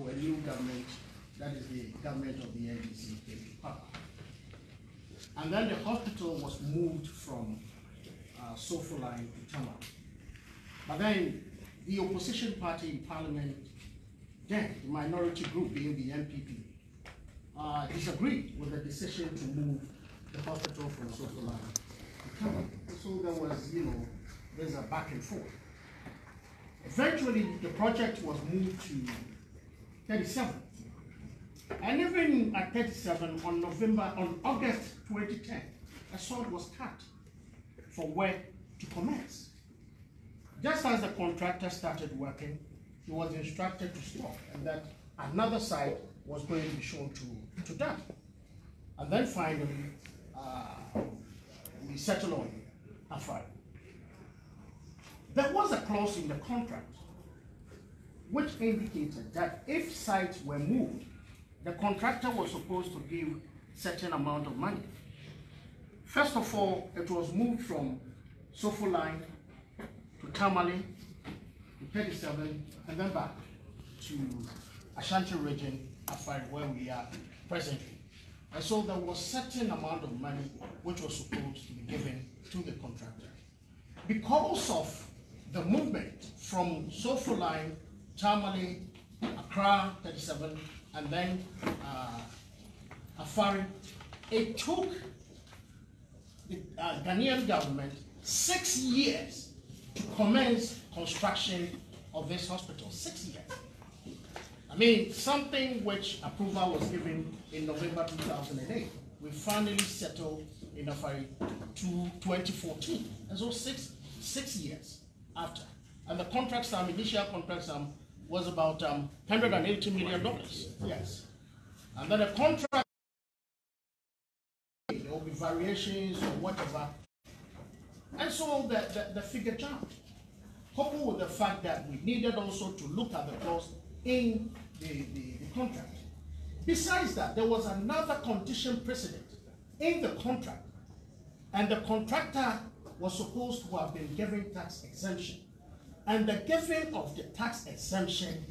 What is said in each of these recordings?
a new government, that is the government of the NDC, came to power. And then the hospital was moved from Sofoline to Tamale. But then the opposition party in parliament, then the minority group being the MPP, disagreed with the decision to move the hospital from Sofoline to Tamale. So there was, there's a back and forth. Eventually, the project was moved to 37. And even at 37, on August 2010, a sword was cut for work to commence. Just as the contractor started working, he was instructed to stop, and that another site was going to be shown to that. And then finally, we settled on Afari. There was a clause in the contract which indicated that if sites were moved, the contractor was supposed to give certain amount of money. First of all, it was moved from Sofoline to Tamale, to 37, and then back to Ashanti region, Afari, where we are presently. And so there was certain amount of money which was supposed to be given to the contractor. Because of the movement from Sofoline, Tamale, Accra, 37, and then Afari, it took the Ghanaian government 6 years to commence construction of this hospital. 6 years. I mean, something which approval was given in November 2008. We finally settled in Afari to 2014. And so six years after. And the contract sum, initial contract sum, was about $180 million. Yes. And then the contract, there will be variations or whatever. And so the figure jumped. Coupled with the fact that we needed also to look at the clause in the contract. Besides that, there was another condition precedent in the contract. And the contractor was supposed to have been given tax exemption. And the giving of the tax exemption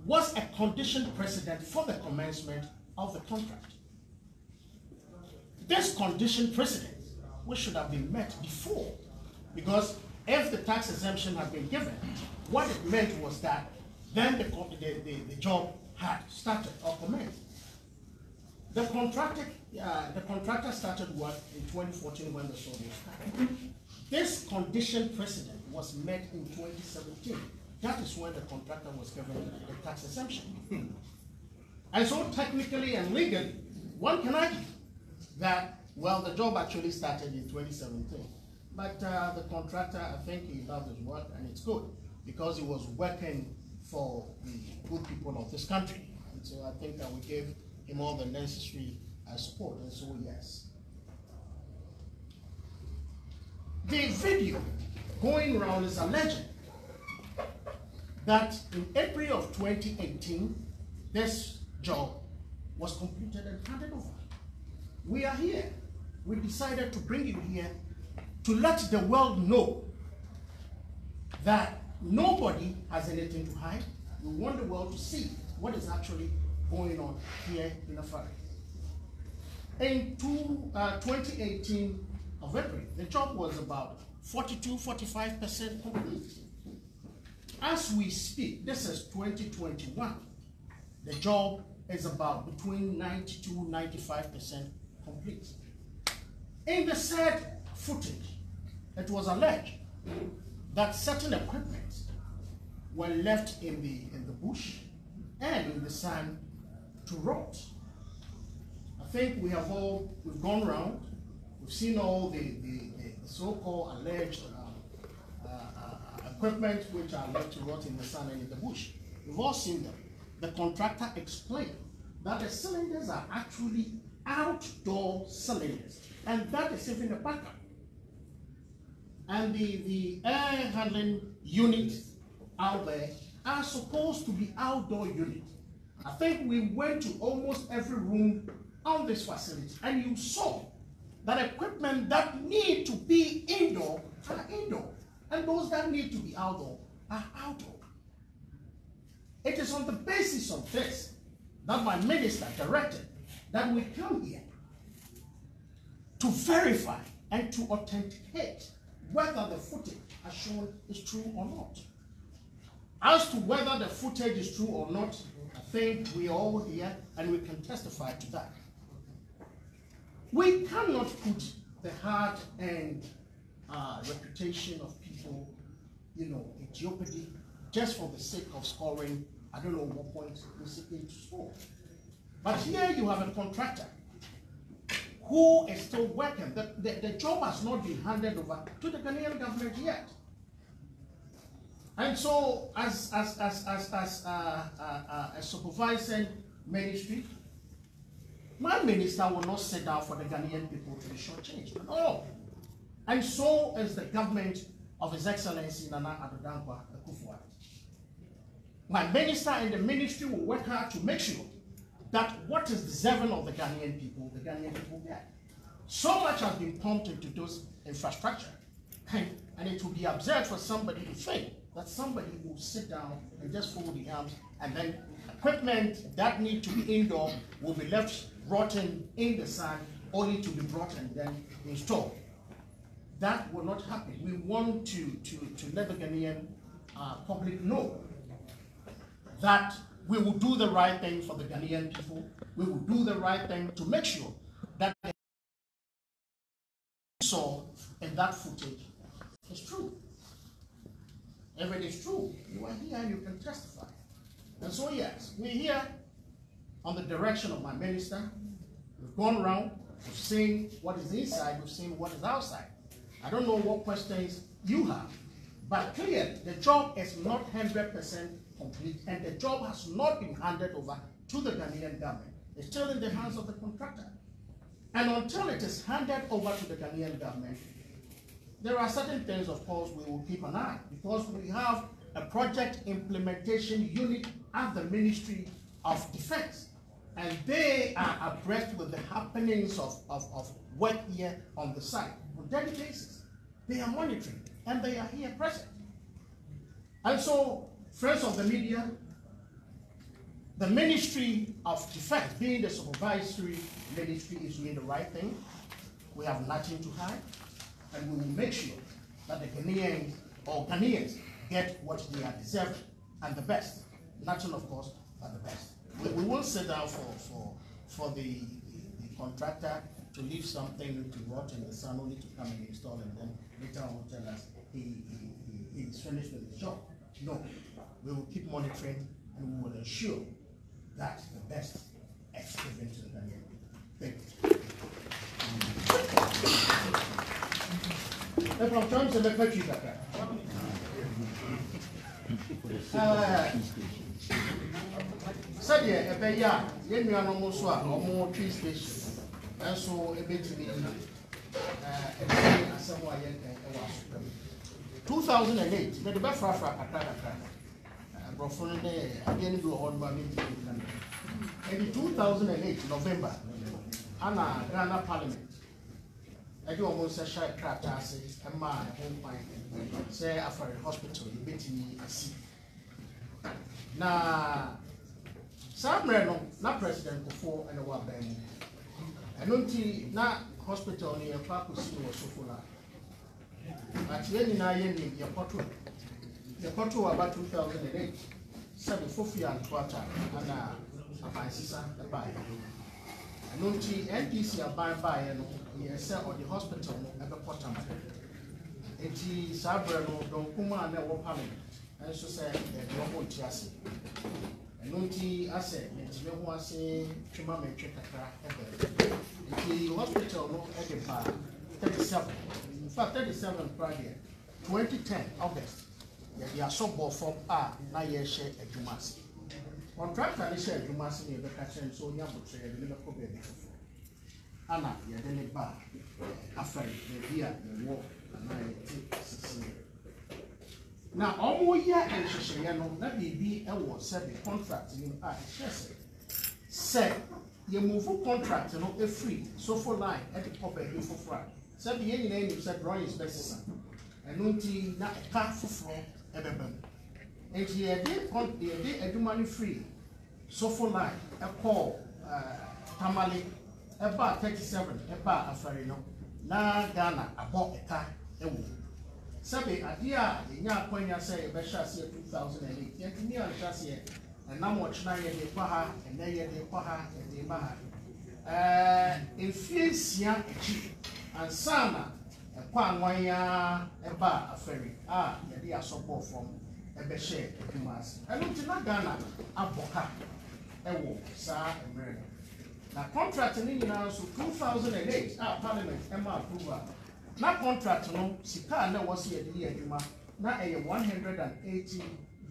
was a condition precedent for the commencement of the contract. This condition precedent, which should have been met before, because if the tax exemption had been given, what it meant was that then the job had started or commenced. The contractor started work in 2014 when the sword was cut. This condition precedent was met in 2017. That is when the contractor was given the tax exemption. And so technically and legally, one can argue that, well, the job actually started in 2017. But the contractor, I think he loved his work, and it's good, because he was working for the good people of this country. And so I think that we gave him all the necessary support, and so yes. The video going around is alleging that in April of 2018, this job was completed and handed over. We are here. We decided to bring you here to let the world know that nobody has anything to hide. We want the world to see what is actually going on here in Afari. In 2018 of April, the job was about 42–45% complete. As we speak, this is 2021, the job is about between 90–95% complete. In the said footage, it was alleged that certain equipment were left in the bush and in the sand to rot. I think we've gone around, we've seen all the so-called alleged equipment which are left to rot in the sand and in the bush. We've all seen them. The contractor explained that the cylinders are actually outdoor cylinders, and that is even a backup. And the air handling units out there are supposed to be outdoor units. I think we went to almost every room on this facility, and you saw that equipment that need to be indoor are indoor, and those that need to be outdoor are outdoor. It is on the basis of this that my minister directed that we come here to verify and to authenticate whether the footage as shown is true or not. As to whether the footage is true or not, I think we are all here and we can testify to that. We cannot put the heart and reputation of people, in jeopardy just for the sake of scoring, I don't know what points we're seeking to score. But here you have a contractor who is still working. The job has not been handed over to the Ghanaian government yet. And so, as a supervising ministry, my minister will not sit down for the Ghanaian people to be shortchanged at all. And so is the government of His Excellency Nana Addo Dankwa Akufo-Addo. My minister and the ministry will work hard to make sure that what is deserving of the Ghanaian people get. So much has been pumped into those infrastructure, and it will be absurd for somebody to think that somebody will sit down and just fold the arms, and then equipment that need to be indoor will be left rotten in the sun, only to be brought and then installed. That will not happen. We want to let the Ghanaian public know that we will do the right thing for the Ghanaian people. We will do the right thing to make sure that the saw in that footage is true. If it is true, you are here and you can testify. And so yes, we're here on the direction of my minister. We've gone around, we've seen what is inside, we've seen what is outside. I don't know what questions you have, but clearly the job is not 100% complete, and the job has not been handed over to the Ghanaian government. It's still in the hands of the contractor. And until it is handed over to the Ghanaian government, there are certain things, of course, we will keep an eye, because we have a project implementation unit at the Ministry of Defense, and they are abreast with the happenings of work here on the site on a daily basis. They are monitoring, and they are here present. And so, friends of the media, the Ministry of Defense, being the supervisory ministry, is doing the right thing. We have nothing to hide, and we will make sure that the Ghanaians get what they are deserving, and the best. Nothing, of course, but the best. We won't sit down for the contractor to leave something to rot in the sun, only to come and install, and then later on tell us he's finished with his job. No, we will keep monitoring, and we will ensure that the best is given to the Ghanaian people. Thank you. Sadia ebeya ye nuanom so a omo tree station enso ebetimi asemo aye kan e wa so 2008 me de be fra kakra brofo ne ade ni do on ba me in 2008 November ana Ghana Parliament ade omo se share krata ase ema e hon kwan say Afari hospital ebetimi asi na Samre no na president before and wa ban enonti na hospital ni e pa ko si wo sofola ati eni na ye ni ye poto about 2008 sabe fofia antwata ana abansisa e ba enonti NPC aban ba ye no ye se o the hospital no e be potam enti sabre no don kuma na wo parliament enso se e do ho ntiase enonti ase ntime ho ase twema metwe kakra ebe enti hospital no e de pa 37 in fact 37 Friday 2010 August ya sobo from a na ye she adwumase contractor ni she adwumase ni be ka chen so nya botre de le ko be ana ye de ne ba Afari be bia wo na ye ti na omo ya enhyehyeye no na bibi e wo se the contract ni a ehye se ye move contract no e free so for line e de pop e for fra se be yen na ni se drawing is best enunti na e ka foforo e bebam And here they money free. So for life, a call Tamale, about 37, about Afari no. Na Ghana, about a car, a woman. Sabe, a dear, the young point say, Besha 2008, yet me on Chassia, and now watch na ye de Paha, and then ye de Paha, and de Baha. In Fiesia, and Sana, a Quan Waya, a bar, a ferry, ye dear support from a Beshe, a Kumas. I looked in Ghana, a Boka, a wo, Sa, and Mary. Now, contract in England, so 2008, Parliament, Emma approval. Now, contract, no, Sika, no, was here the year, now a $180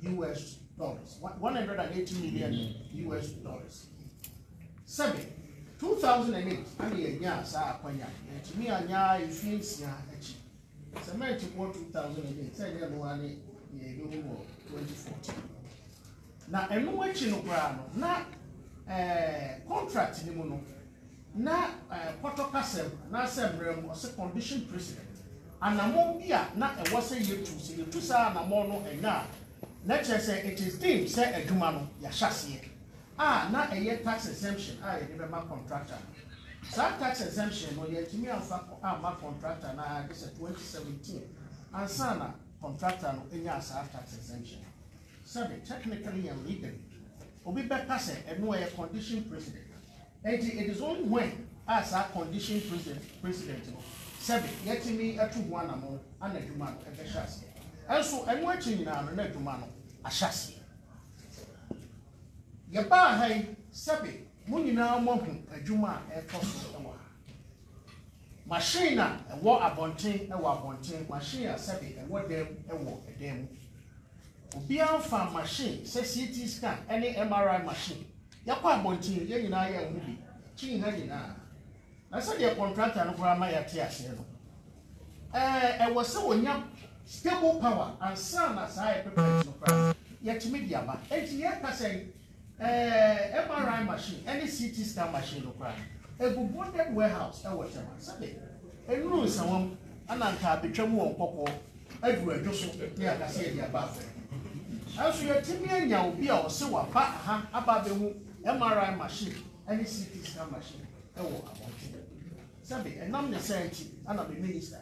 US, $180 million US. 2008, I mean, yes, I point out, to me, I know if you see a cement for 2008, say, no one, 2014. Now, and no watching no ground, not contract ni muno na protocol na sembrem o se condition precedent anamon bia na e wo se yetu sa anamon no enya na che say it is deemed say adwuma no ya hyase na eye tax exemption ye de be ma contractor sa tax exemption no ye timi anfa ma contractor na this 2017 ansana contractor no enya sa tax exemption so technically and legally Obi better say no a condition precedent. And it is only when as a condition precedent seven yet me a 2 1 among and a human at the chassis. And so I'm watching now and a human a chassis. Yaba hay sabi muni now monk a juma a possible machine a war abonting a wabonting machine sabi and what them a walk a demo. Obian farm machine, say CT scan, any MRI machine. Yakwa bonti, ye na ye hubi. Chin ha na. Na say the contractor no grama ya tia se no. E was say wonya stable power and sun as I prepare no price. Yet media ba. Enti ye ka say MRI machine, any CT scan machine no price. A bonded warehouse e what am say. E no sawon ananka betwam won kokko adu adwoso ya ka say dia ba. As you are Timmy will be our sewer, Ababu, MRI machine, any CT scan machine. Oh, Sabi, and I'm the same, and I'm the minister.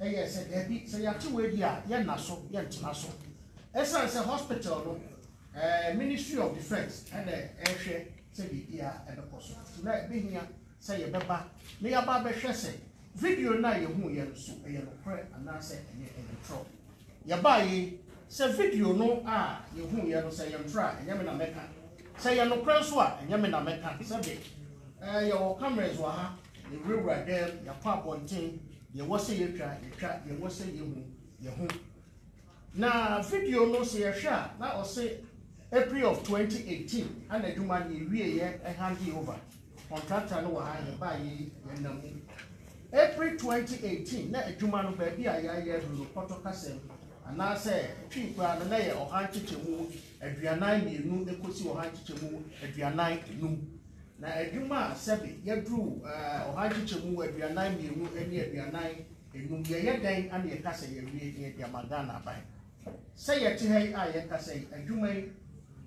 Yes, say you have 2 years, Naso, Naso. As I say, hospital, Ministry of Defense, and the airshare, say, yeah, and the person. Tonight, being here, say, a baba, may a barber say, video now, you who you so a yellow prayer, and I say, and the trouble. Yabai. Say video no you who you no say you try and yamina meka say you no press wa and yamina meka say your cameras were the real right there your pop on thing you was say you try you was say you who na video no say a share that was say April of 2018 and the human you hand over contractor no wa buy ye April 2018 na adwuma no ba bia ya protocol and I say, people are the layer or high chichemu, a Drianai, you ekosi or high chichemu, a Drianai, noon. Now, a Juma, Sebi, ye drew or high chichemu, a Drianai, you any a Drianai, a noon, ye day, and ye cassa, ye read your Magana by. Say a Tihay, I say, a Juma,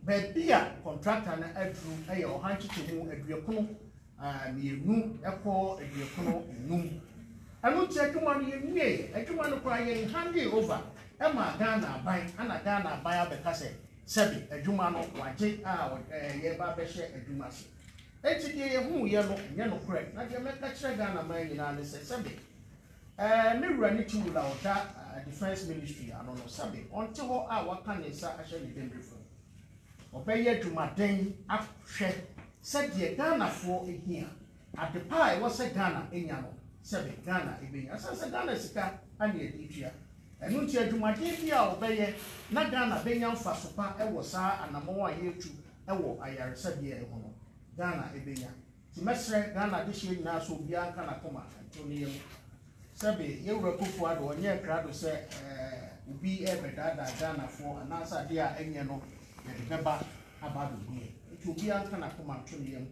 but be a contractor and a drew a or high chichemu, a Driacono, you noon, a call, a Driacono, noon. I won't take money in me, a Juma crying handy over. Emma Ghana buy and a Ghana buy because Sebi, a Jumano, Waji, ye babeshe, a Jumas. HDA, who yellow correct, not your Metacre Ghana man in Alice Sebi. Me run to that defense ministry, I don't know Sabi, until our can is actually been before. Obey to my dame, up shed, said ye Ghana for a here. At the pie was a Ghana in Yano, Sebi, Ghana, as a Ghana Sika, and ye teacher. And when you do my dear obey, not Ghana, Benyan Fasopa, I was and a more here to a war, I said, ye, Ghana, Ebenya. Semester Ghana this year now, so Bianca Nakoma, Antonio. Sabi, you were put forward or near crowd to say, be ever that Ghana for an answer, dear Engano, and remember about the beer. It will be Bianca Nakoma, Antonio.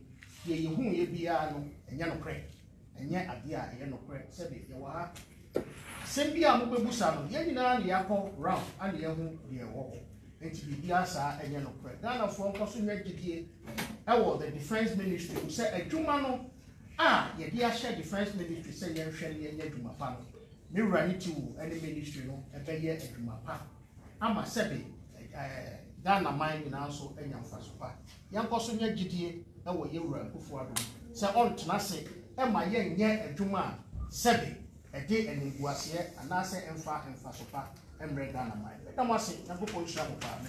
Ye, you whom ye be and Yano Craig, and yet a dear Yano Craig, Sabi, you are. Sembia Mubusano, Yanina, Yako, round, and the young dear walk. enti bibia saa enye no pre Ghana for nkoso nyagidie ewo the defense ministry say adwuma no ye dia share defense ministry say ye hwe ne ye adwuma pa no me wura ni ti wo any ministry no ebe ye adwuma pa ama sebe Ghana mine na so enya mfaso pa yankoso nyagidie ewo ye wura kufu ado say on tena se ema ye nye adwuma sebe ede eniguase anase emfa so pa emre Ghana mine na mo se na go po shira mo pa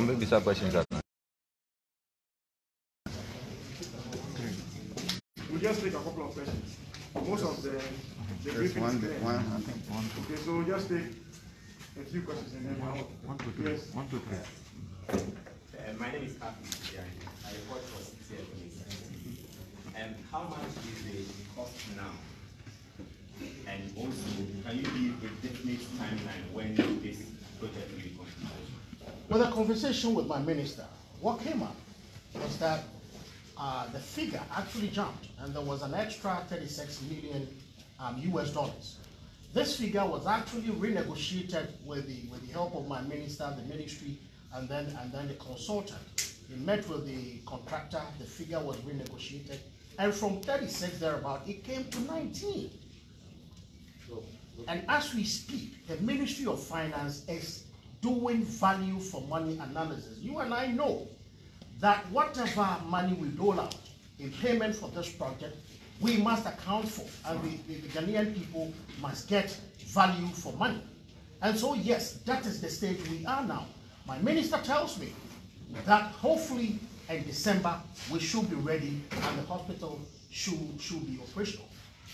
Maybe some questions. We'll just take a couple of questions. Most of the briefing one, is there. I think one. Okay, so we'll just take a few questions and then One, two, three. Yes. 1, 2, 3. My name is Afari Milit. I report for CTF. How much is the cost now? And also, can you give a definite timeline when this project will be completed? With a conversation with my minister, what came up was that the figure actually jumped, and there was an extra 36 million US dollars. This figure was actually renegotiated with the help of my minister, the ministry, and then the consultant. He met with the contractor. The figure was renegotiated, and from 36 thereabout, it came to 19. And as we speak, the Ministry of Finance is doing value for money analysis. You and I know that whatever money we dole out in payment for this project, we must account for, and the Ghanaian people must get value for money. And so yes, that is the stage we are now. My minister tells me that hopefully in December we should be ready and the hospital should be operational.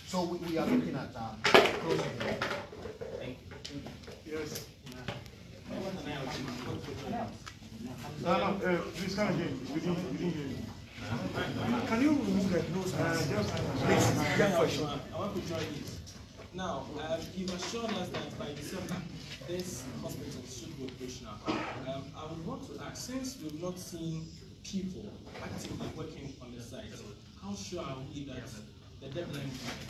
So we are looking at closing it. Thank you. Yes. No, please come again. We didn't hear you. Can you remove the nose? Please. I want to try this. Now, you assured us that by December, this hospital should be operational. I would want to ask, since we've not seen people actively working on the site, how sure are we that the deadline is met?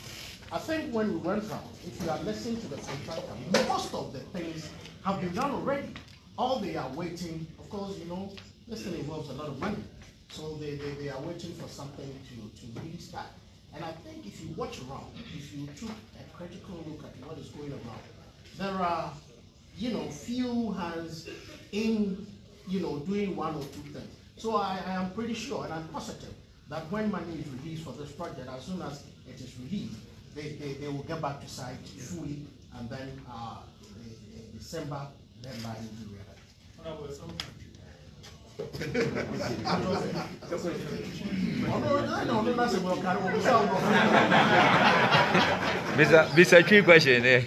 I think when we went round, if you are listening to the contractor, most of the things have been done already. All they are waiting, of course, you know, this thing involves a lot of money. So they are waiting for something to really start. And I think if you watch around, if you took a critical look at what is going around, there are, you know, few hands in, you know, doing one or two things. So I am pretty sure and I'm positive that when money is released for this project, as soon as it is released, they will get back to site fully, and then December, then by will be ready. Mr. Tree question there.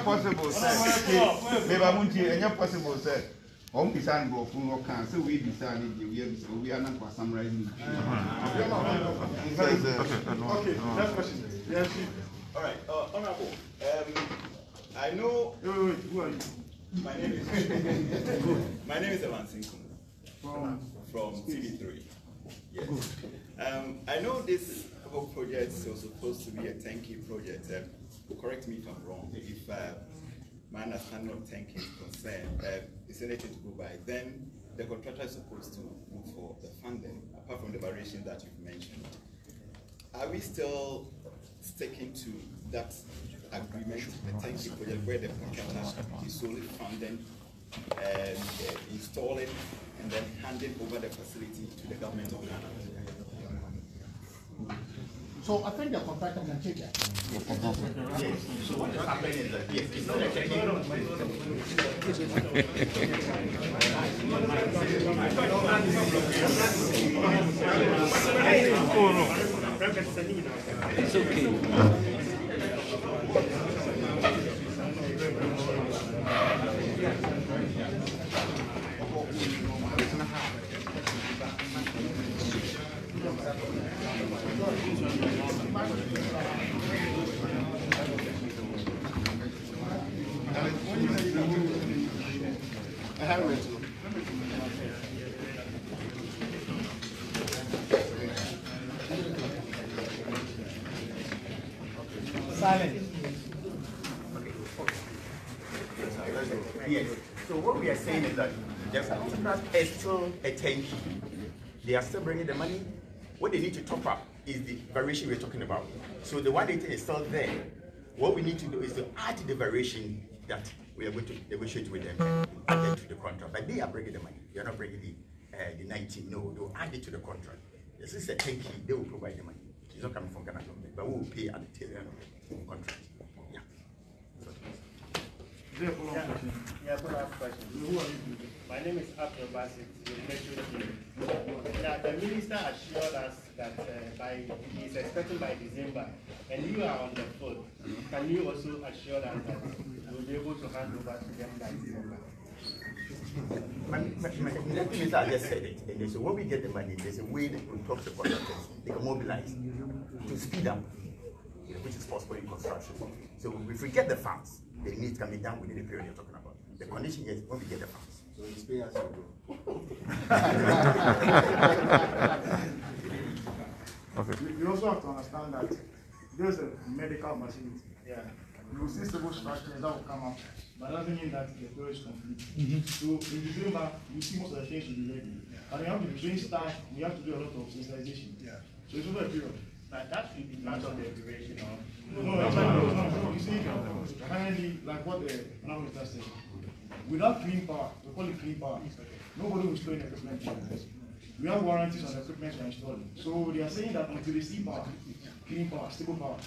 Possible, sir. Maybe possible, sir. Home design go from can so we design it, we are not for summarizing. Okay, next question. Yes. All right, Honorable. I know. Wait, who are you? My name is Evan Sinkum from TV3. Yes. I know this whole project was supposed to be a 10K project. Correct me if I'm wrong. If my understanding of 10K is concerned, it's anything to go by. Then the contractor is supposed to look for the funding, apart from the variation that you've mentioned. Are we still sticking to that agreement, the 10K project, where the contractor is solely funding and installing and then handing over the facility to the government of Ghana? So I think the contractor can take that. Yes. So what is happening is that yes, it's not a technical. It's okay. helmet. Silent. Yes. So what we are saying is that the contract is still a 10K. They are still bringing the money. What they need to top up is the variation we're talking about. So the 180 is still there. What we need to do is to add the variation that we are going to negotiate with them and add it to the contract. But they are bringing the money. They are not bringing the 19. No, they'll add it to the contract. This is a 10K. They will provide the money. It's not coming from Ghana government, but we will pay at the tail end of the contract. Yeah. Yeah, follow-up question. My name is Afari Milit. Now, the minister assured us that he's expecting by December, and you are on the phone. Can you also assure us that you'll be able to hand over to them by December? The thing is, I just said it. And so when we get the money, there's a way that we talk to the contractors. They can mobilize to speed up, which is possible in construction. So if we get the funds, the needs can be done within the period you're talking about. The condition is when we get the funds. So it's pay as you go. Okay. You also have to understand that there's a medical facility. Yeah. You will see civil structures that will come out, but that doesn't mean that the floor is complete. So in December, you see most of the things will be ready. And you have to train staff, we have to do a lot of sensitization. Yeah. So it's over a period. But that should be part of the duration of. No. You see, finally, like what the minister said, without clean power, we call it clean power, nobody will store in equipment. We have warranties on the equipment we are installing. So they are saying that until they see power, clean power, stable power,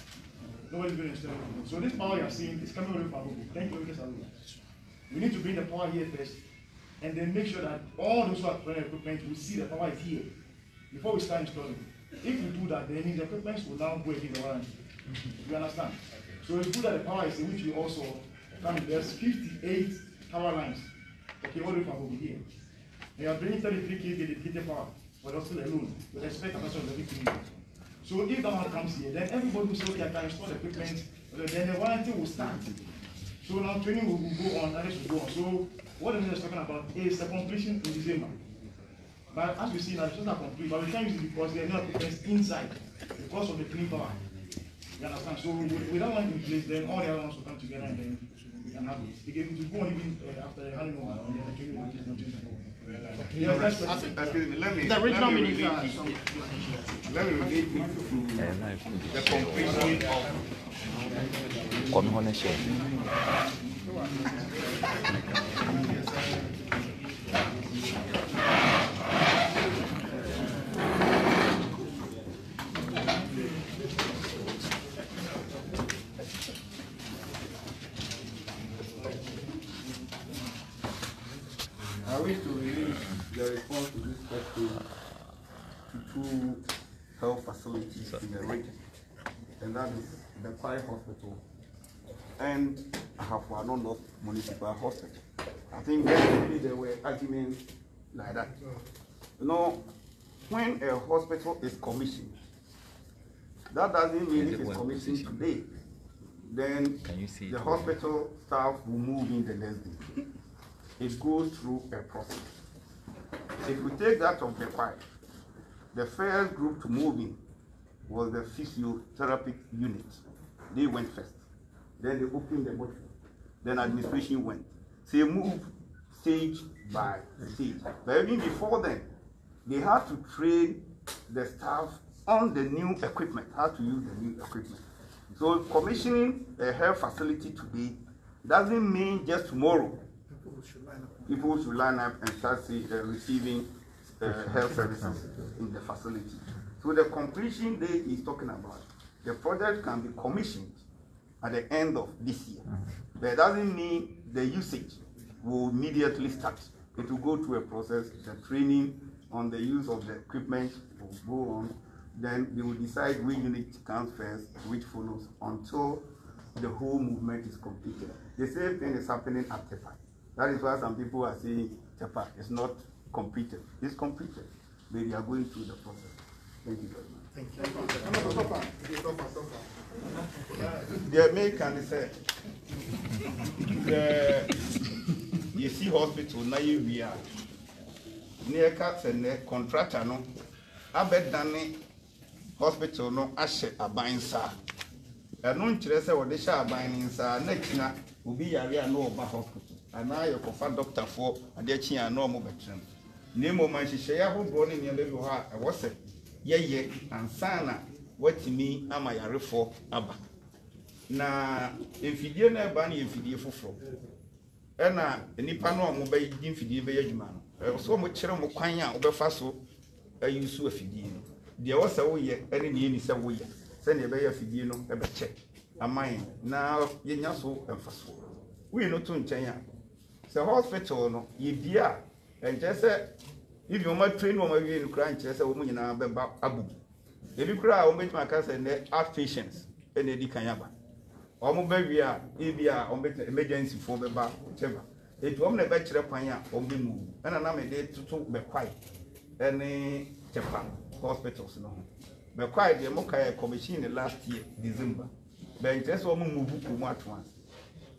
nobody's going to install it. So this power you are seeing is coming away from Abubu, 10 kilometers away. We need to bring the power here first, and then make sure that all those who are running equipment will see the power is here before we start installing. If we do that, then the equipment will now go against the warranty. You understand? So it's good that the power is which we also come. There's 58 power lines. Okay, all the way from over here. They are bringing 33 kV dedicated power for the hospital alone with the spec capacity of the 15. So if that one comes here, then everybody will say, okay, I can install the equipment, then the warranty will start. So now training will go on, and this will go on. So what the minister is talking about is the completion in December. But as we see now, it's not complete, but we can't use it because there are no equipment inside because of the clean power. You understand? So with that one in place, then all the other ones will come together and then we can have it. Again, to go on even after the handing over and then the training will just continue. Yes, that's what Let me relate it to the completion I wish to release the response to this question to two health facilities in the region, and that is the Afari Hospital and Ahafo North Municipal Hospital. I think definitely there were arguments like that. You know, when a hospital is commissioned, that doesn't mean it is commissioned today. Then the hospital staff will move in the next day. It goes through a process. If we take that of the Afari, the first group to move in was the physiotherapy unit. They went first. Then they opened the mortuary. Then administration went. So they moved stage by stage. But even before then, they had to train the staff on the new equipment, how to use the new equipment. So commissioning a health facility today doesn't mean just tomorrow people should line up and start receiving health services in the facility. So the completion date is talking about, the project can be commissioned at the end of this year. But it doesn't mean the usage will immediately start. It will go through a process, the training on the use of the equipment will go on, then they will decide which unit comes first, which follows, until the whole movement is completed. The same thing is happening at Tepa. That is why some people are saying Tepa is not completed. It's completed, but they are going through the process. Thank you very much. Thank you. The American said, you see hospital na we are near cats and contractor no abedane hospital no ashe aban sa eno nkyere se wode sha aban ni sa na kina obi yare a no oba hospital ana ye kofa doctor for ade kia na omo betrem nemo man hihye ya hodo ne ne lebi ha e wose yeye ansana watimi ama yarefo aba na efidie na eba na efidie foforo ena nipa no omo be di efidie be yadwuma no so mo kire mo kwan a obefa so ayusu afidie no de wose wo ye ene ne ni se wo ye se ne be afidie no e be che aman na yenya so emfaso we no to nchen a se hospital no ye bia enje se if you want train woman we in crime nche se wo nyina be ba abu ebi kura o metima ka se ne outpatients ene di kan yaba o mo ba wi a ebi a o metima emergency for be ba cheva etu o mo na be kire kwan a o be mu ena na me de tutu be kwai ene chepa hospitals no be kwai de mo kai commission last year December be nche se o mo move ku mu at once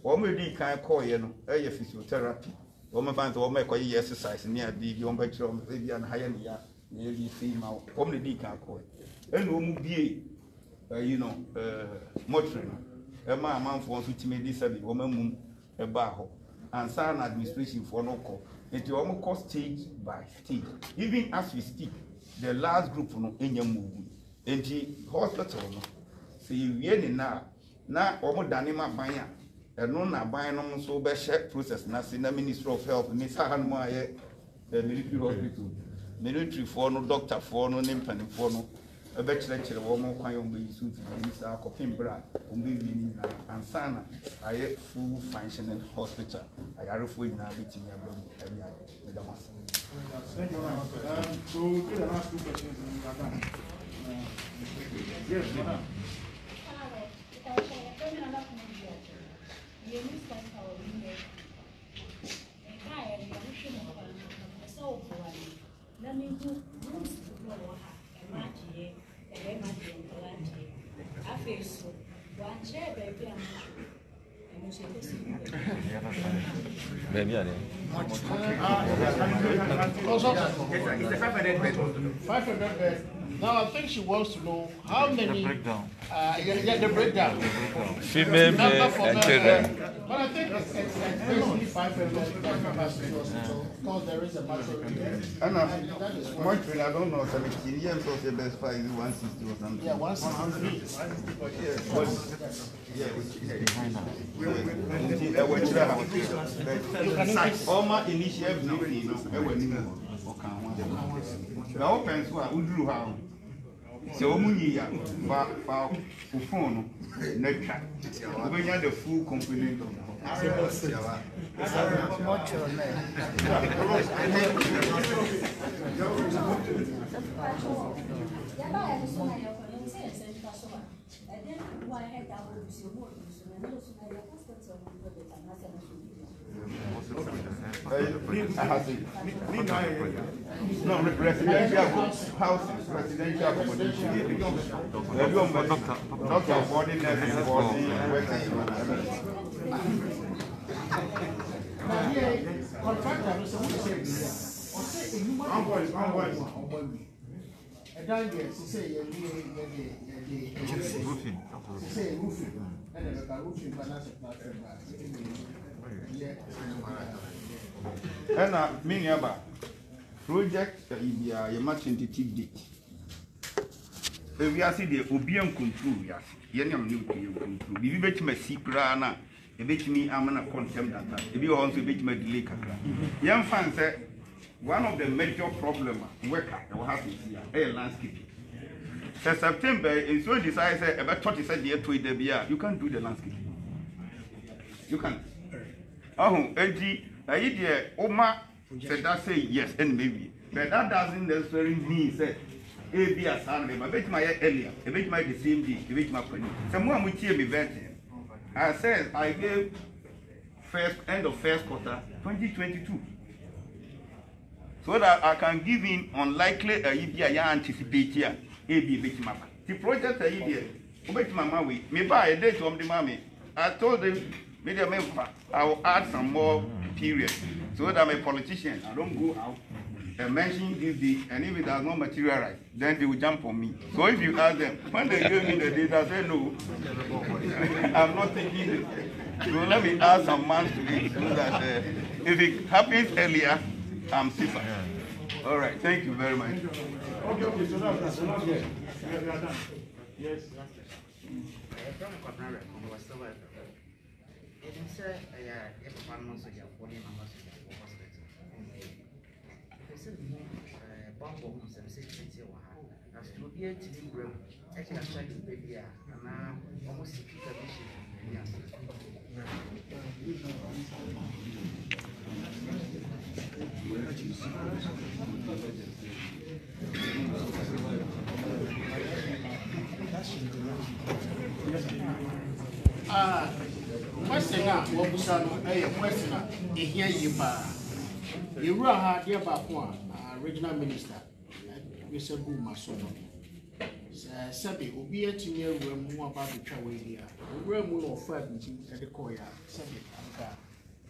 o mo di kan call ye no e physiotherapy o mo fan so o mo ko ye exercise ni adi o mo ba kire o mo ebi an higher ni ya ye di see ma o mo di kan call and we be motoring ma manfo so time di sabi wo mamum e ba ho ansa na administration for no call it o mo cost stage by stage even as we speak the last group no enya move enti hospital no say wie ni na o mo dane ma ban a eno na ban no so be share process na say na Ministry of Health ni sa han mo aye military hospital military for no doctor for no nimpan for no a better wo mo kwan yom be yusu ti ni sa kopim bra o be wi ni na ansana aye full functioning hospital ayarefo ina bitimi abam abi ade da mas. Thank you. So we can ask 2 questions in Ghana. Yes, Ghana. Maybe I It's a 500 bed. 500 bed. Now I think she wants to know how many. The breakdown. The breakdown. Female and children. But I think it's basically 500 capacity hospital because there is a maternity. I don't know, 17 years of the best 160 or something. Yeah, 160. All my initiative now, opens what we drew how. So, Munia, phone, nature. We had the full component of no, residential houses, residential accommodation. Doctor boarding and meaning about project your match tentative date. If we are see the obian control, yes, Yeniam new control. If you bet my secret, a bit me, I'm a contempt that. If you also bet my delay, young fans said one of the major problems worker will have here, landscaping. So September, and so decided about 30 said the year to the you can't do the landscaping. You can't. Oh, I idea, Oma said that say yes, and maybe. But that doesn't necessarily mean say a be a Sunday, but bet my earlier, a bit my the same day, a bit my penny. Someone will hear me vetting. I said I gave end of first quarter 2022. So that I can give in unlikely a year anticipate here, a be bit my the project a year, obey my mommy, me buy a date from the mommy. I told them, I will add some more period. So that I'm a politician, I don't go out and mention this day, and if it does not materialize, then they will jump on me. So if you ask them, when they give me the data, I say no, I'm not taking it. So let me add some months to it so that if it happens earlier, I'm safer. All right, thank you very much. Okay, so that's it. We are done. Yes. Question now, what was a question? Here you are. You are dear Bakwa, regional minister, Mr. Booma Sono. Sabi, Obia to near room more about the travel here. Room will offer at the Koya, Sabi,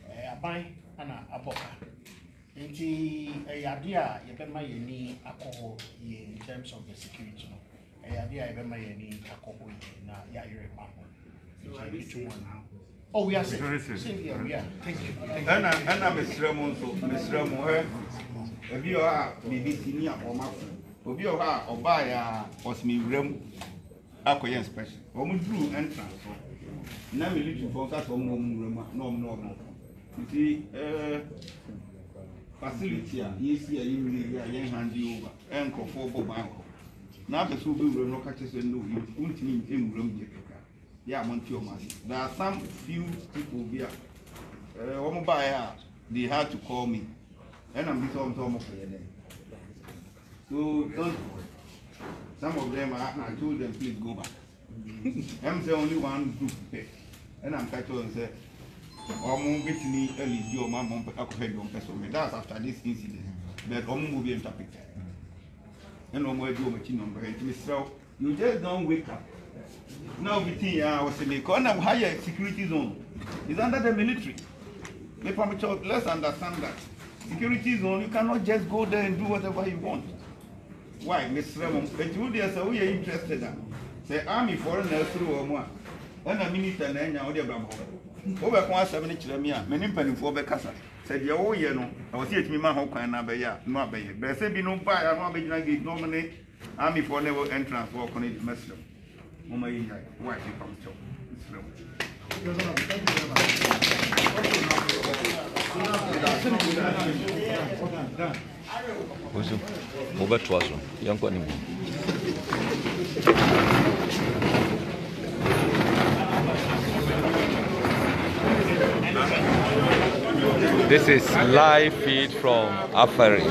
a buy and a boca. And a idea, you bet my knee alcohol in terms of the security. A idea, I bet my knee alcohol in Yairi Papa. Oh, we are safe. Here we are. Thank you. And I'm Mr. Ramon, Mr. Ramon, if you are BBC near or Mafia, if you are or buy was me room, Aquarian special, or Mudru entrance. Now we need to focus on no. You see, facility, you see, you really hand you over and for Bob. Now the super will not catch us and no, you won't mean in room. Yeah, there are some few people here. They had to call me, and I'm some of them. So some of them I told them please go back. I'm the only one group pay, and I'm catching and say, "Oh, mom, get me early. Your mom, that's after this incident. But I'm moving interpreted. And no more do machine number. So you just don't wake up. Now we think I was saying, higher security zone is under the military. Let's understand that. Security zone, you cannot just go there and do whatever you want. Why, Mr. Ramon? But you there, so we are interested in. Say, army foreigners through or more. And a minute and then you're the over 170 kilometers, many penny for Becassa. Said, oh, you know, I was here to me, my whole kind of not by it. But I said, be no buy, I'm not being nominate army for never entrance for Connie Muslim. Mama, why you come to This is live feed from Afari.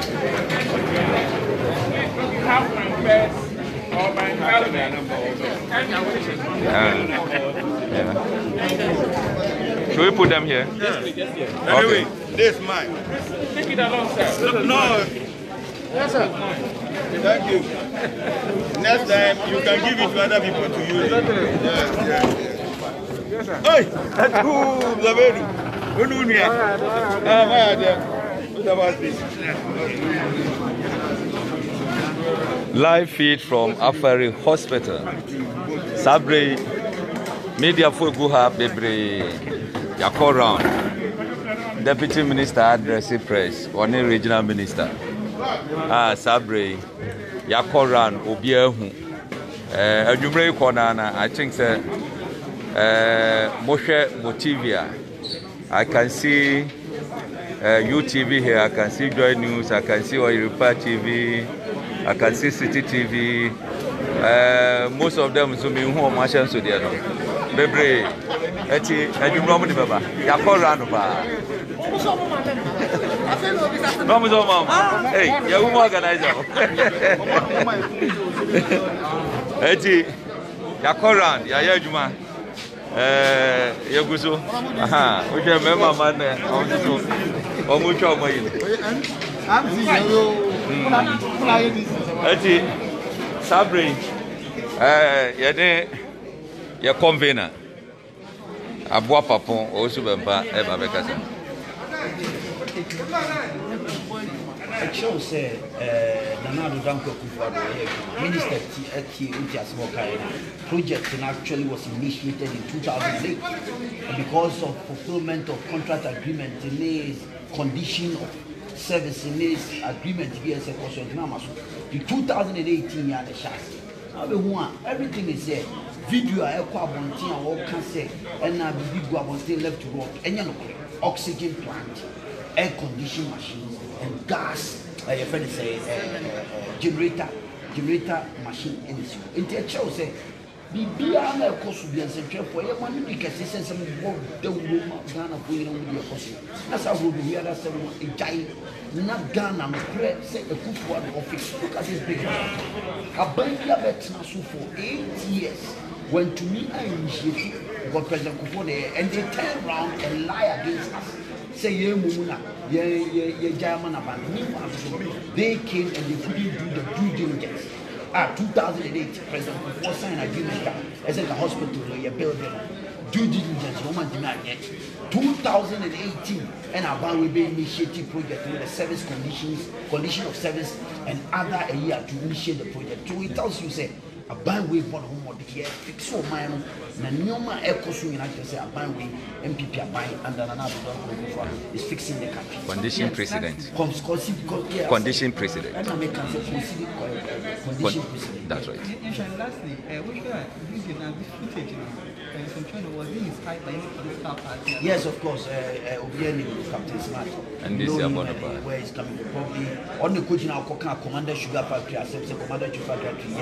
Should we put them here? Yes, please, yes, yes. Anyway, this is mine. Take it along, sir. No. Yes, sir. Thank you. Next time, you can give it to other people to use it. Yes, sir. Hey! That's cool, Zavedu. What do we need? What about this? Live feed from Afari Hospital. Sabre media for Guha Bebre Yako round. Deputy Minister addressing press, one regional minister. Sabre Yako round Obiehu. Ajumre Konana, I think Moshe Motivia. I can see UTV here, I can see Joy News, I can see Oyiripa TV, I can see City TV. Most of them zooming home, machine so there. Bebre, eti, ejumromu ni baba. Yako ranu ba. No, mom. Hey, you organizer. Eti, yako ran, ya ejuma. Yaguso. Aha, we can remember man there. Omucho omoyin. Eti Sabre ya convener Abua Papon osu bemba e ba bekasa. It shows Nanado Danko Adorye, Minister project actually was initiated in 2008. And because of fulfillment of contract agreement in this condition of service in this agreement here, the 2018 year, everything is there. Video I all can say, and now the big left to work, and oxygen plant, air conditioning machines, and gas, generator machine in this. In the show say, beyond a cost of the ancestral for your money because this is some more the woman Ghana for you with your cost. That's how we realize a giant not Ghana, pray say a good one office. Look at this big one. A bank for 8 years. When to me I initiated what President Kufuor there, and they turn around and lie against us. Say ye mumuna, ye German abandoned. They came and they couldn't do the due diligence. 2008, President Kufuor signed agreement as in the hospital you building due diligence. Woman denied yet. 2018, and our will be initiative project with the service condition of service, and other a year to initiate the project. So it tells you say. A bandway for the home of the year, fix your mind, Nanyoma Echo swing, I say a bandway, MPP are buying, and another is fixing the country. Condition precedent. Condition precedent. And I make condition precedent. That's right. Lastly, which footage was being inspired by any political party? Yes, of course, Obiani Captain Smart. And this is where it's coming from. Probably on the coaching our Commander Sugar Factory, accepts Commander Sugar Factory.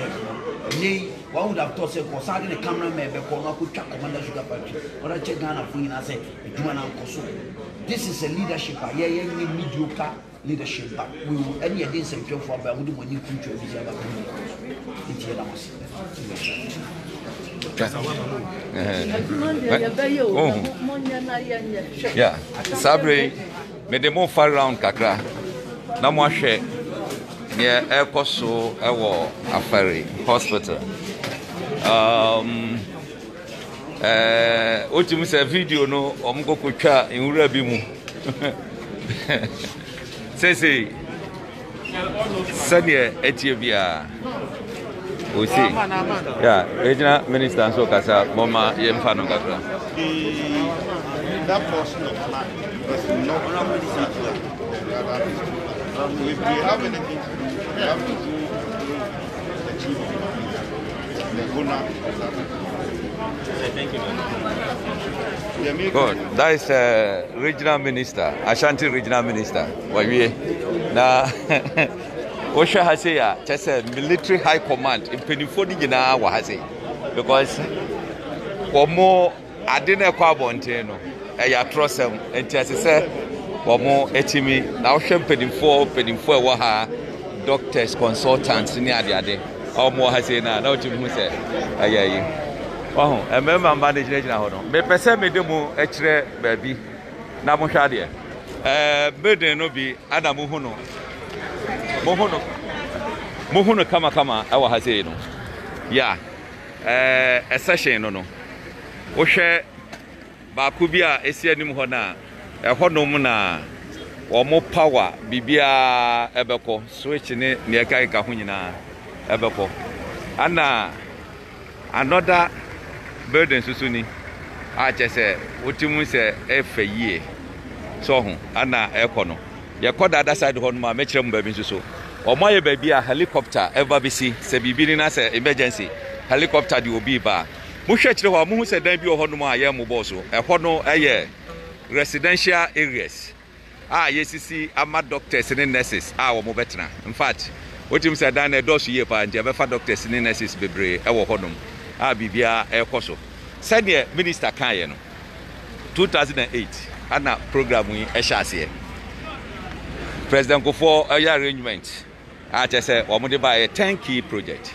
One would have thought, say, because I didn't cameraman, but could track Commander Sugar Factory. But I check Ghana for you and I say, this is a leadership, mediocre leadership, but we will any against a job for about when you put your visa. Yeah, Sabre, made the more far round Kakra. No more share near Airposo, Afari Hospital. What you say video no, Omgo Kucha in Urabimu. Say, Sanya Ethiopia. We see. Yeah, Regional Minister so Kasa, Mama Yemfano Kakra. That portion of land is not if we have anything to do, we have to do the chief the owner of that. Thank you. Good. That is Regional Minister, Ashanti Regional Minister. Now, Osha has just a military high command in Penifodi Gina Wahasi because for more I didn't Quabonteno, I trust them and just say. More etimi now championing for waha doctors consultants near the other or more has now to say aye oh a member managing now me person me demo extra baby na mo hwa de burden no bi adamu hono kama awa ha say no yeah a session no wo hwe ba ku bi a esi anim ho na honom na omo power bibia ebeko switch ne eka ho nyina ebeko ana another burden susuni a chese otimu se efeyie so ho ana ekono ye koda that side ho no ma mekire mu babi suso omo ye babi a helicopter ever bisi se bibiri na se emergency helicopter di obi ba mu hwe kire ho mu se dan bi ho no ma ye mu boss ho no eye residential areas yesisi ama doctors and nurses wo betra in fact what you say dan do so ye pa nje be fa doctors and nurses bebre e wo hodom bibia e koso senior minister kan ye no 2008 ana program yi e hase President Kufuor arrangement say wo mo de ba a 10 key project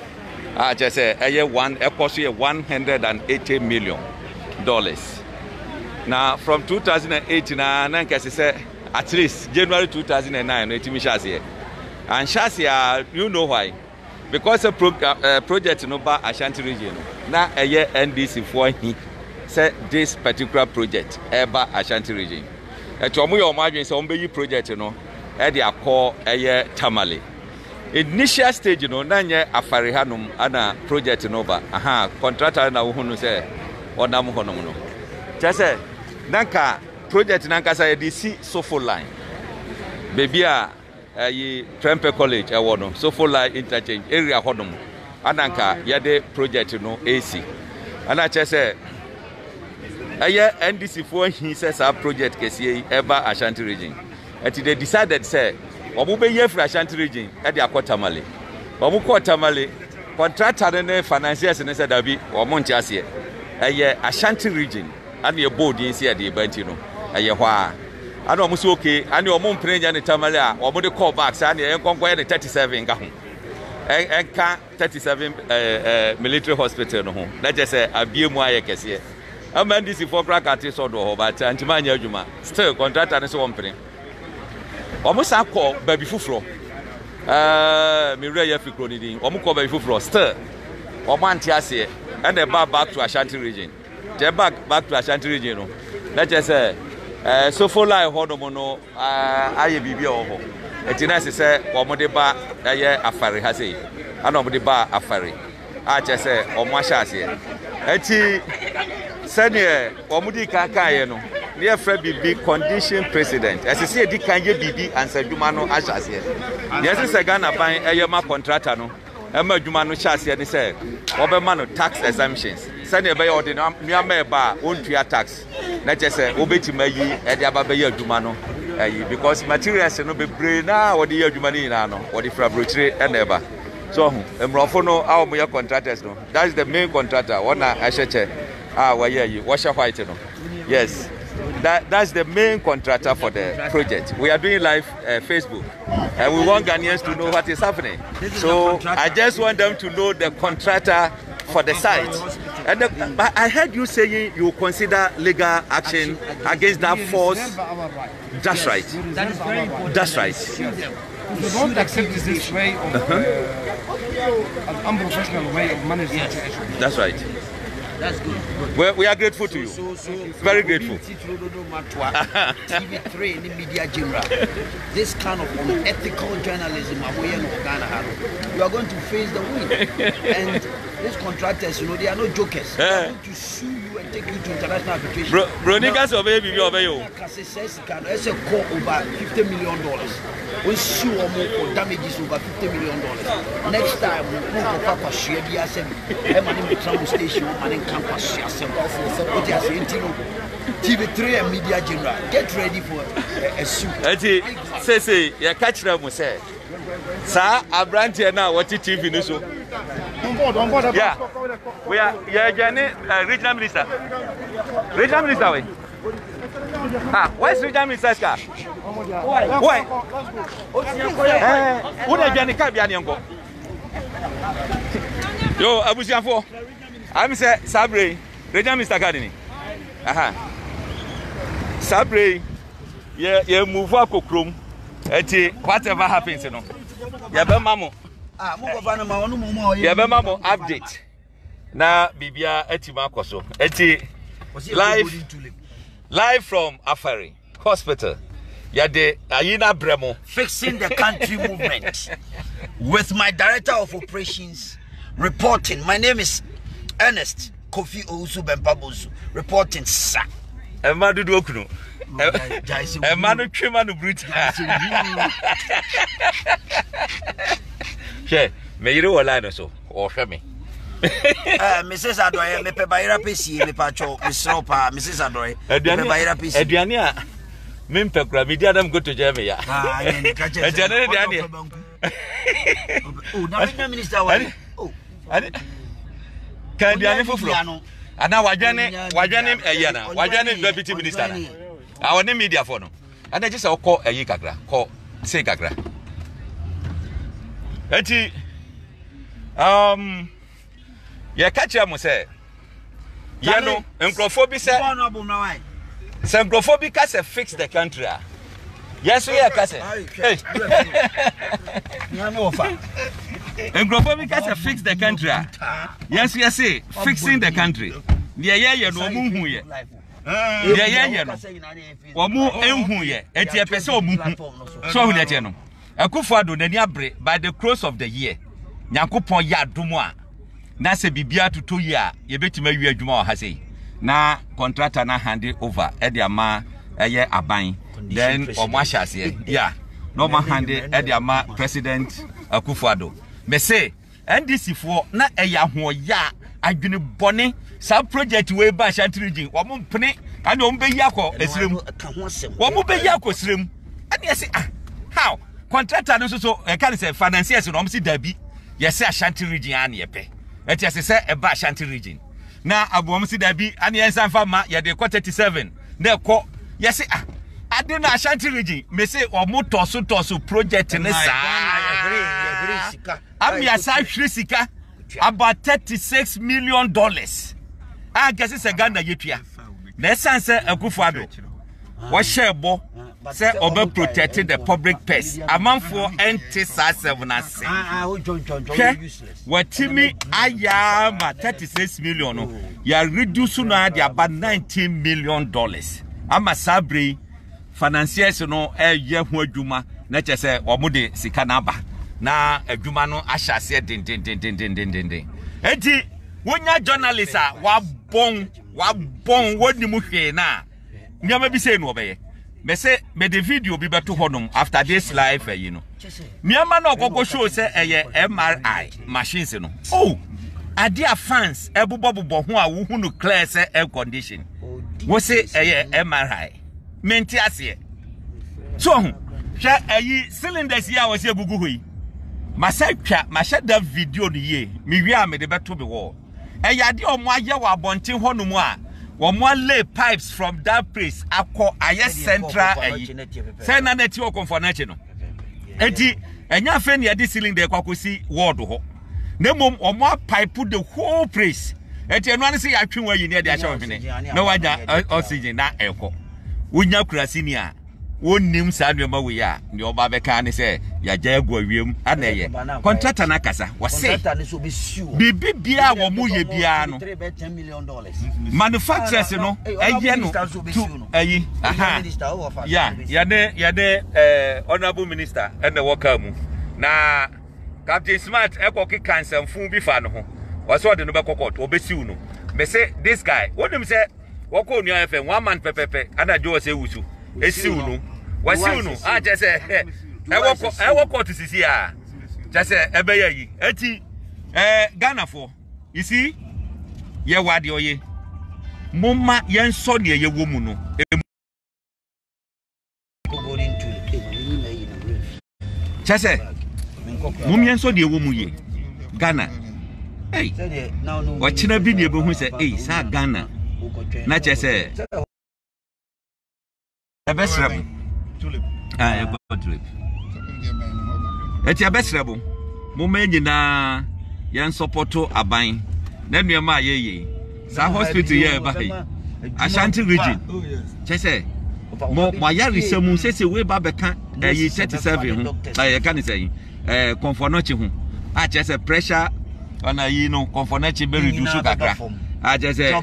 say one e koso $180 million. Now from 2008 na nankase say at least January 2009 no etimi shase and shase you know why because a project no ba Ashanti region na NDC for he say this particular project eba Ashanti region omo ye omo adwen se omo be yi project no e de akọ eye Tamale. Initial stage no na nye Afari hanom ana project no ba aha contractor na wo hunu se onam honom no chese nanka project nanka say dey see Sofo line baby a yi Trempe College e wo no Sofo line interchange area honom ananka yede project no AC ana chese eye NDC for he says our project kesi ever Ashanti region and they decided say omo be ye fra Ashanti region e dey akọ Tamale omo kọ Tamale contractor ne financiers ne said abi omo nti ase eye Ashanti region and ye board in see dey banti no eye ho a ana omo so okay and omo mprenya ne Tamale a omo dey call back say na enkonko ye 37 nka ho enka 37 military hospital no ho na je say abiemu aye kese NDC for crack at so do ho but antimanya adwuma still contractor ne so wompre omo sa call baby fufuro me re ya fikro ni din omo call baby fufuro still omo anti ase and the back to Ashanti region the back to Ashanti region no let just say so for line hodomo no aye bibi o ho etina se omo de ba aye Afari ha sei ana omo de ba Afari a che se omo ahya ase eti senior omudi kankaye no near Fred Bibi condition president as say di kanje Bibi answer dwuma no ahyase yes say Ghana ban eyema contractor no ema dwuma no hyase ne say obema no tax exemptions senior be odi no nuama ba ontua tax na che say obetima yi e de aba be ya dwuma no because materials no be brain na odi ya dwuma ni na no odi fra brochire e na eba so emrofo no a omo ya contractors no that is the main contractor one ahyeche wash white no yes that's the main contractor for the project. We are doing live Facebook and we want Ghanaians to know what is happening, so I just want them to know the contractor for the site. And I heard you saying you consider legal action against that force. That's right. That is very important. That's right. If you don't accept this way of an unprofessional way of managing the situation. That's right. That's good. We are grateful to you. Very grateful. TV3 in the media general. This kind of unethical journalism, you are going to face the wind. And these contractors, they are no jokers. They are going to sue you and take you to international arbitration. Bro, niggas obey you. Says it's a call over $50 million. We sue for damages over $50 million. Next time, we will Papa share the travel station and campus. TV3 and media general, get ready for a suit. Say, you catch them, say. Sir, I brand here now. What TV news? On board. Yeah, we are. Yeah, regional minister. Regional minister, wait. Where's regional minister's car? Why? Who the Johnny Cabiango? Yo, Abusiafo. I'm say Sabre, regional minister Gardini. Sabre, yeah, move for Kokrum. Whatever happens, you know. Yabemamo. Yabemamo update. Na Bibia Etima Koso. Live from Afari Hospital. Yade Ayina Bremo. Fixing the country movement. With my director of operations reporting. My name is Ernest Kofi Owusu Bempabosu. Reporting, sir. Emadu Dokunu. Emanu Chimanu Bruta. May you line so or me. Mrs. Adorye, me pe bayira pesi, me pacho, Mrs. Adorye, me bayira pesi. Ediania, Mimpe Gra, me did them go to Jamia. Oh, now minister, oh, can be an info. And now Wajanim Ayana, Wajanim deputy minister. Our name media for no. And I just call a Yikagra, call say Gagra. Eti ya catch ya say. Ya no, encrophobic say. Encrophobic say fix the country. Yes, we are Kase. Hey. Encrophobic say fix the country. Yes, we are say fixing the country. Yeah, no muhu ye. ye no omu enhu ye eti epese omu so hu lete no Akufo-Addo nani abre by the close of the year Nyankopon ya adomu a na se bibia tuto yi a ye betima wi adwuma o ha sei na contractor na hand over e de ama eye aban then omo ahase yeah no ma hand e de ama president Akufo-Addo me say NDC for na eya ho ya adwene bone sa project we ba Ashanti region omo mpene ani omo be yi akọ esrem omo be yi akọ esrem ani say how contractor no so can say financiers no omo si dabi yes Ashanti region an ye pe eti say e ba Ashanti region na abu omo si dabi ani ensan fa ma ye de 37 na ekọ yes ade na Ashanti region me say omo toso project ne sa Amia sa hrisika about $36 million. I guess it's a Ghana yetua. Na sense Akufo-Addo. What share bo say obe protecting the public purse. Amount for NT7 useless. What Timmy ayama 36 million no. Ya reduce na di about $19 million. Ama sabre financiers no ye ho adwuma na chese omude sika na ba. Na adwuma no ahyase den. Enti wonya journalist a wabon woni mu hwe na nyama bi say no obeye me say me the video bi beto honum after this live you know nyama na okoko show say eye MRI machines no oh adia fans ebobobo ho a wo hu no clear say air condition wo say eye MRI menti ase so hwe ayi cylinders ya wo say gugu hoyi Masakwa mashada video ni ye mi wi am de beto be wo eyade omo aye wa bonten honomu a omo lay pipes from that place akọ aye central ayi say na neti okonfo na che no enti enya fe ne yade cylinder kwakosi ward ho na mom omo pipe the whole place enti eno an se ya twen wa yi ne de acha ohene na waja oxygen na ekọ wonya kurasi ni a wonim sa nneoma we ya ne oba beka ne se ya jagu awiem ana ye contractor na kasa wose contractor ne so be sure bibi bia wo mu ye bia no $10 million manufacturers no eye no to ayi aha ya ne honorable minister and the worker mu na Captain Smart ekoki cancer fun bi fa no ho wose ode no be kokot obesiu no me say this guy wonim say woko onu FM 1 man pepepe ana jo say wusu esiu no wasiu no a je say ewoko to sisi a je say ebe yi eti Ghana for you see ye wade oye momma yen so ne ye wo mu no je say mom yen so ne ye wo mu ye Ghana hey wachina bi ne be hu say sa Ghana na je say ebesrebo tulip tulip eti ebesrebo moma nyina yan supporto aban na nuema ayeye sa hospital ye ba yi Ashanti region chese mo ya resemu sese we ba beka 37 ho kan say confornochi ho a chese pressure ona yi no confornochi be reduce kakra a chese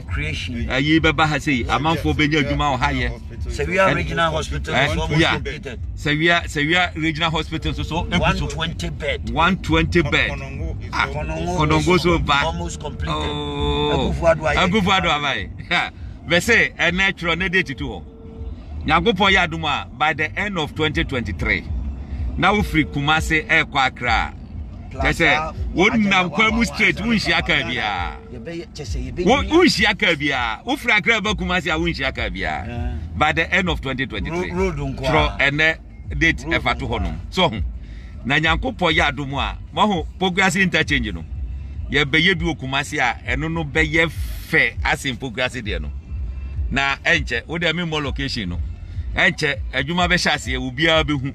ayi be ba ha sei amanfo be nya adwuma o ha ye Severe Regional Hospital is almost completed. Severe Regional Hospital so 120 bed. 120 bed. Konongo so back. Almost completed. Akufo-Addo abai. We say a natural nedeti to. Nyankopon ya aduma by the end of 2023. Now free Kumasi air kwa Accra. Say wonnam kwamu straight wunshi aka bia. Wunshi aka bia. Ufra Accra ba Kumasi a wunshi aka bia. By the end of 2023 tro ene date efa to honum so na Nyankopon ya adomu a mo progress interchange no ye beye bi Kumasi a eno no beye fe asin progress de no na enche wo de me mo location no enche adwuma be hyase e obia be hu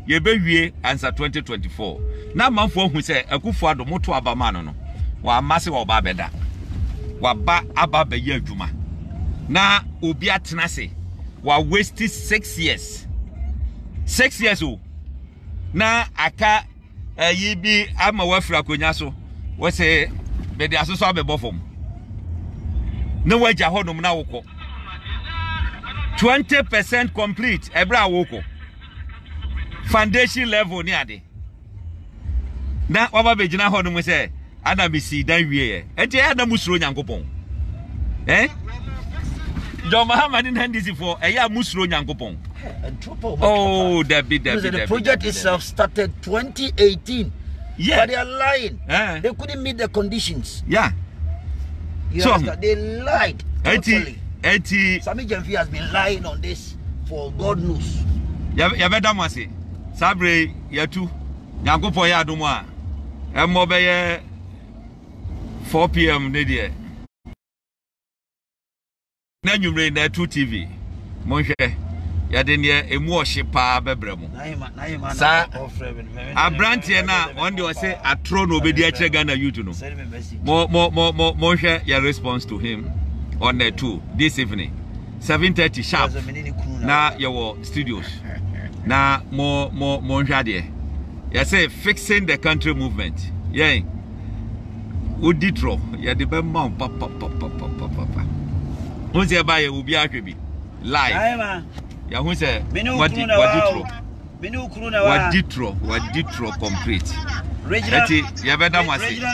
ye be wie answer 2024 na manfo hu se Akufo-Addo moto abama no wa amase wa ba beda wa ba aba be ye adwuma na obi atena se wa wasted 6 years. 6 years o. Na aka yibi ama wafra konya so. We say be de asoso abebo fom. Na waja honum na woko. 20% complete. Ebra woko. Foundation level ni ade. Na waba bejina ho no say Adam si dan wie. Enti Adam musuro Nyankopon. John Muhammad in handisi for eya musuro Nyankopon. Oh, the project itself started 2018. Yeah. But they are lying. They couldn't meet the conditions. Yeah. So they lied totally. Sami Jemfi has been lying on this for God knows. Ya better say. Sabre ya tu. Nyankopon ya adomo a. Emmo be ye 4 p.m. ne de. Na nyumre na 2 TV. Monhwe ya de ne emu ohye pa bebremu. Sa abrantie na on dey say atro no obedi a kire Ghana youth no. Monhwe your response to him on the 2 this evening 7:30 sharp na your studios na monhwe de. You say fixing the country movement. Yeah. Uditro ya de be ma papa. Who say buy obi ahwebi live. Ya who say waditro complete. Regional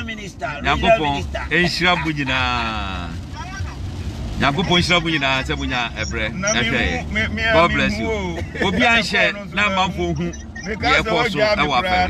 minister. Nyankopon enhira bunyina. Nyankopon enhira bunyina se bunya ebre. God bless you. Obi anhye na manfo hu. Ye ko so na wa fa.